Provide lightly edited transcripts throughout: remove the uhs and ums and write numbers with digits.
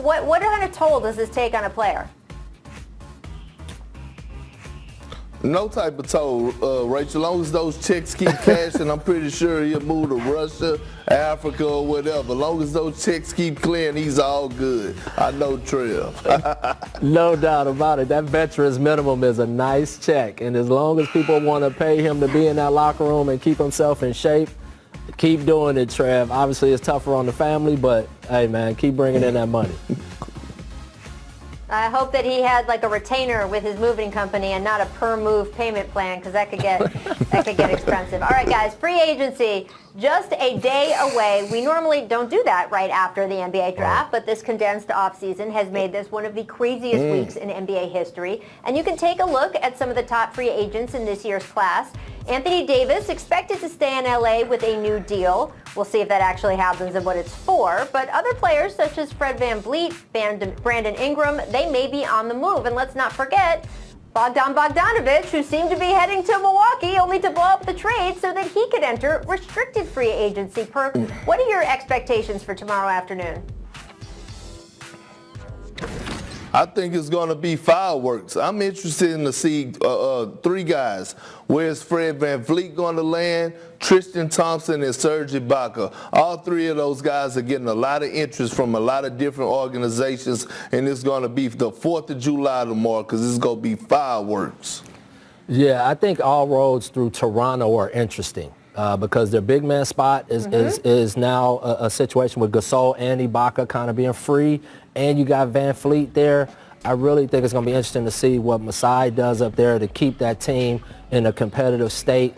what kind of toll does this take on a player? No type of toll, Rachel. As long as those checks keep cashing, I'm pretty sure he'll move to Russia, Africa, or whatever. As long as those checks keep clearing, he's all good. I know Trev. No doubt about it. That veterans minimum is a nice check. And as long as people want to pay him to be in that locker room and keep himself in shape, keep doing it, Trev. Obviously, it's tougher on the family, but, hey, man, keep bringing in that money. I hope that he had like a retainer with his moving company and not a per move payment plan, because that could get expensive. All right, guys, free agency just a day away. We normally don't do that right after the NBA draft, but this condensed offseason has made this one of the craziest weeks in NBA history. And you can take a look at some of the top free agents in this year's class. Anthony Davis expected to stay in LA with a new deal. We'll see if that actually happens and what it's for. But other players such as Fred VanVleet, Brandon Ingram, they may be on the move. And let's not forget Bogdan Bogdanovic, who seemed to be heading to Milwaukee only to blow up the trade so that he could enter restricted free agency. What are your expectations for tomorrow afternoon? I think it's going to be fireworks. I'm interested in to see three guys. Where's Fred VanVleet going to land? Tristan Thompson and Serge Ibaka. All three of those guys are getting a lot of interest from a lot of different organizations, and it's going to be the 4th of July tomorrow because it's going to be fireworks. Yeah, I think all roads through Toronto are interesting. Because their big man spot is now a situation with Gasol and Ibaka kind of being free, and you got VanVleet there. I really think it's going to be interesting to see what Masai does up there to keep that team in a competitive state,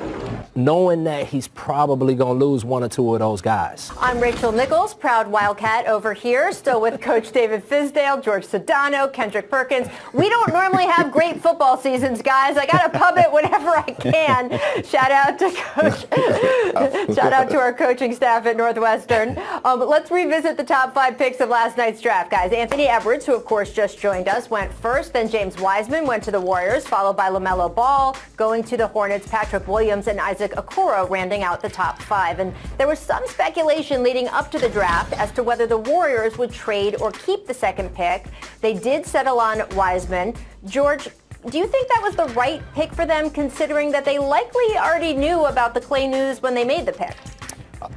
knowing that he's probably going to lose one or two of those guys. I'm Rachel Nichols, proud Wildcat over here, still with Coach David Fizdale, George Sedano, Kendrick Perkins. We don't normally have great football seasons, guys. I got to pub it whenever I can. Shout out to Coach. Shout out to our coaching staff at Northwestern. Let's revisit the top 5 picks of last night's draft, guys. Anthony Edwards, who of course just joined us, went first. Then James Wiseman went to the Warriors, followed by LaMelo Ball. Going to the Hornets, Patrick Williams and Isaac Okoro rounding out the top 5. And there was some speculation leading up to the draft as to whether the Warriors would trade or keep the second pick. They did settle on Wiseman. George, do you think that was the right pick for them, considering that they likely already knew about the Clay news when they made the pick?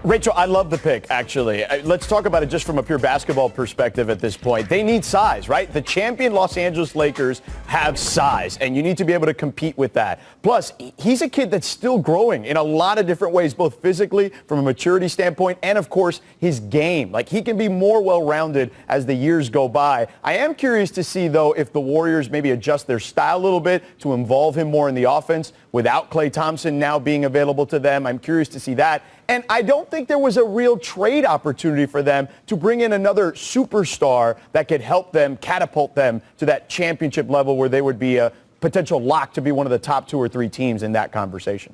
Rachel, I love the pick, actually. Let's talk about it just from a pure basketball perspective at this point. They need size, right? The champion Los Angeles Lakers have size, and you need to be able to compete with that. Plus, he's a kid that's still growing in a lot of different ways, both physically, from a maturity standpoint, and, of course, his game. Like, he can be more well-rounded as the years go by. I am curious to see, though, if the Warriors maybe adjust their style a little bit to involve him more in the offense without Klay Thompson now being available to them. I'm curious to see that. And I don't think there was a real trade opportunity for them to bring in another superstar that could help them catapult them to that championship level where they would be a potential lock to be one of the top 2 or 3 teams in that conversation.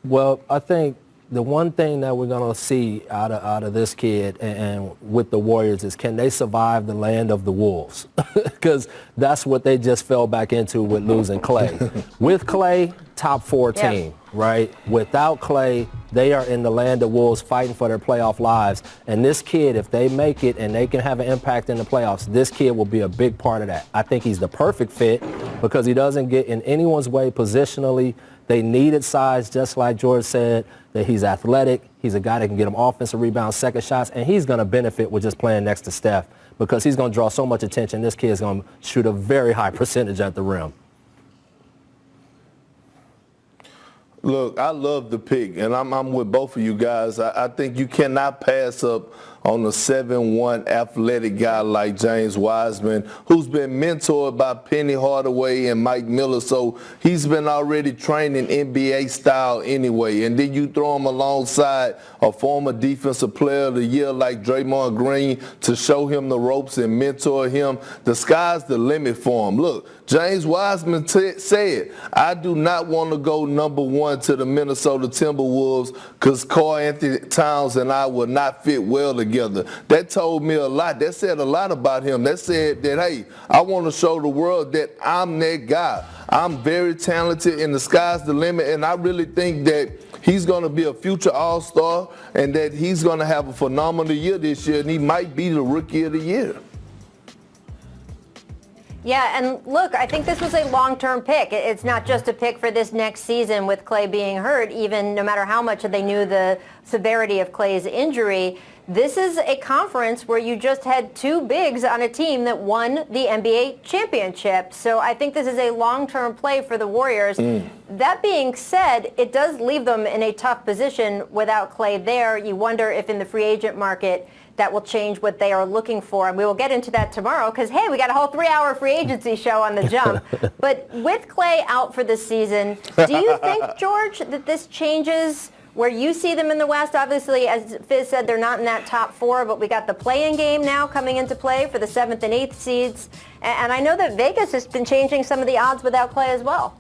Well, I think the one thing that we're going to see out of this kid and with the Warriors is, can they survive the land of the Wolves? Because that's what they just fell back into with losing Clay. With Clay, top 4 team, right? Without Clay, they are in the land of Wolves fighting for their playoff lives. And this kid, if they make it and they can have an impact in the playoffs, this kid will be a big part of that. I think he's the perfect fit because he doesn't get in anyone's way positionally. They needed size, just like George said, that he's athletic. He's a guy that can get them offensive rebounds, second shots, and he's going to benefit with just playing next to Steph because he's going to draw so much attention. This kid's going to shoot a very high percentage at the rim. Look, I love the pick, and I'm with both of you guys. I think you cannot pass up on a 7'1" athletic guy like James Wiseman, who's been mentored by Penny Hardaway and Mike Miller, so he's been already training NBA style anyway. And then you throw him alongside a former defensive player of the year like Draymond Green to show him the ropes and mentor him. The sky's the limit for him. Look, James Wiseman said, I do not want to go number 1 going to the Minnesota Timberwolves because Karl Anthony Towns and I will not fit well together. That told me a lot. That said a lot about him. That said that, hey, I want to show the world that I'm that guy. I'm very talented and the sky's the limit, and I really think that he's going to be a future all-star and that he's going to have a phenomenal year this year, and he might be the Rookie of the Year. Yeah, and look, I think this was a long-term pick. It's not just a pick for this next season with Clay being hurt, even no matter how much they knew the severity of Clay's injury. This is a conference where you just had two bigs on a team that won the NBA championship. So I think this is a long-term play for the Warriors. That being said, it does leave them in a tough position without Clay there. You wonder if in the free agent market that will change what they are looking for. And we will get into that tomorrow because, hey, we got a whole 3-hour free agency show on the jump. But with Clay out for this season, do you think, George, that this changes where you see them in the West? Obviously, as Fizz said, they're not in that top four, but we got the play-in game now coming into play for the 7th and 8th seeds. And I know that Vegas has been changing some of the odds without Clay as well.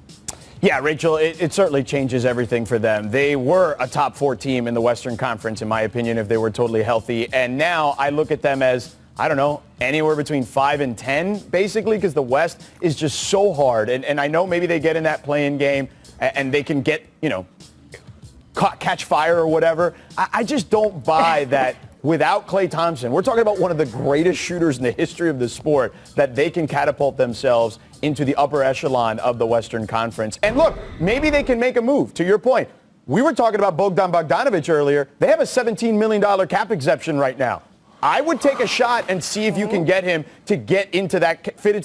Yeah, Rachel, it certainly changes everything for them. They were a top 4 team in the Western Conference, in my opinion, if they were totally healthy. And now I look at them as, I don't know, anywhere between 5 and 10, basically, because the West is just so hard. And I know maybe they get in that play-in game and they can get, catch fire or whatever. I just don't buy that without Klay Thompson. We're talking about one of the greatest shooters in the history of the sport, that they can catapult themselves into the upper echelon of the Western Conference. And look, maybe they can make a move. To your point, we were talking about Bogdan Bogdanović earlier. They have a $17 million cap exemption right now. I would take a shot and see if you can get him to fit into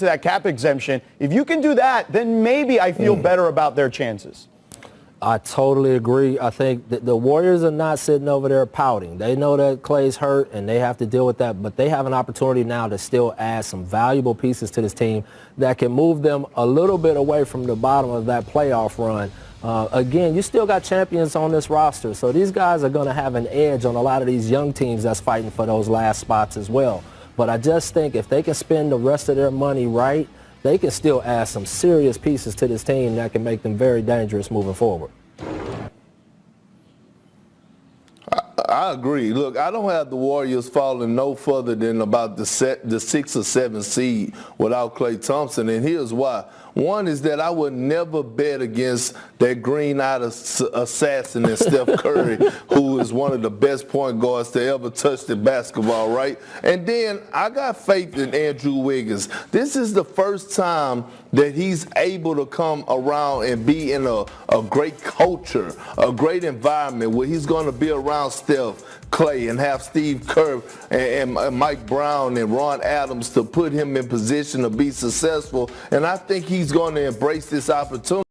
that cap exemption. If you can do that, then maybe I feel better about their chances. I totally agree. I think that the Warriors are not sitting over there pouting. They know that Clay's hurt and they have to deal with that, but they have an opportunity now to still add some valuable pieces to this team that can move them a little bit away from the bottom of that playoff run. Again, you still got champions on this roster, so these guys are going to have an edge on a lot of these young teams that's fighting for those last spots as well. But I just think if they can spend the rest of their money right, they can still add some serious pieces to this team that can make them very dangerous moving forward. I agree. Look, I don't have the Warriors falling no further than about the 6 or 7 seed without Klay Thompson, and here's why. One is that I would never bet against that green-eyed assassin in Steph Curry, who is one of the best point guards to ever touch the basketball, right? And then I got faith in Andrew Wiggins. This is the first time that he's able to come around and be in a great culture, a great environment where he's going to be around Steph, Clay, and have Steve Kerr and Mike Brown and Ron Adams to put him in position to be successful. And I think he's going to embrace this opportunity.